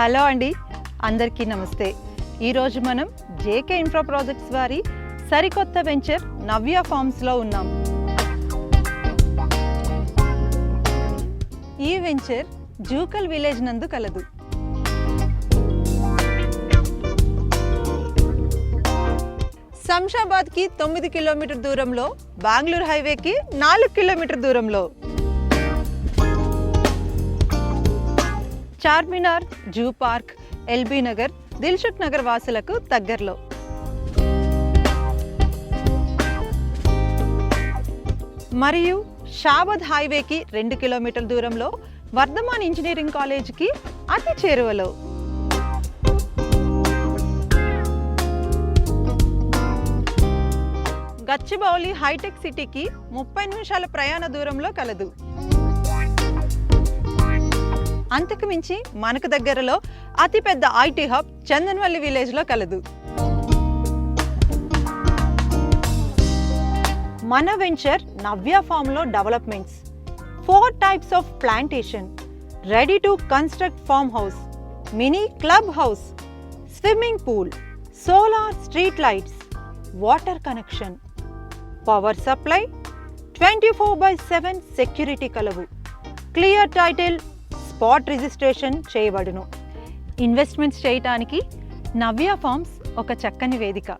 Hello అండి, అందరికీ నమస్తే. ఈరోజు మనం జేకే ఇన్ఫ్రా ప్రాజెక్ట్స్ వారి సరికొత్త వెంచర్ నవ్య ఫార్మ్స్లో ఉన్నాం. ఈ వెంచర్ జూకల్ విలేజ్ నందు కలదు. శంషాబాద్కి 9 కిలోమీటర్ దూరంలో, బెంగళూరు హైవేకి 4 కిలోమీటర్ దూరంలో. Charminar, zoo park, LB Nagar, Dilsukh Nagar వాసులకు దగ్గరలో. మరియు షాబాద్ హైవేకి 2 కిలోమీటర్ల దూరంలో, వర్ధమాన్ ఇంజనీరింగ్ కాలేజీకి అతి చేరువలో. గచ్చిబౌలి హైటెక్ సిటీకి 30 నిమిషాల ప్రయాణ దూరంలో కలదు. అంతకు మించి మనకు దగ్గరలో అతిపెద్ద ఐటీ హబ్ చందన్వల్లి విలేజ్లో కలదు. మన వెంచర్ నవ్య ఫార్మ్లో developments, 4 types of plantation, ready to construct farm house, mini club house, swimming pool, solar street lights, water connection, power supply, 24/7 security కలవు. క్లియర్ టైటిల్, స్పాట్ రిజిస్ట్రేషన్ చేయబడును. ఇన్వెస్ట్మెంట్స్ చేయటానికి నవ్య ఫార్మ్స్ ఒక చక్కని వేదిక.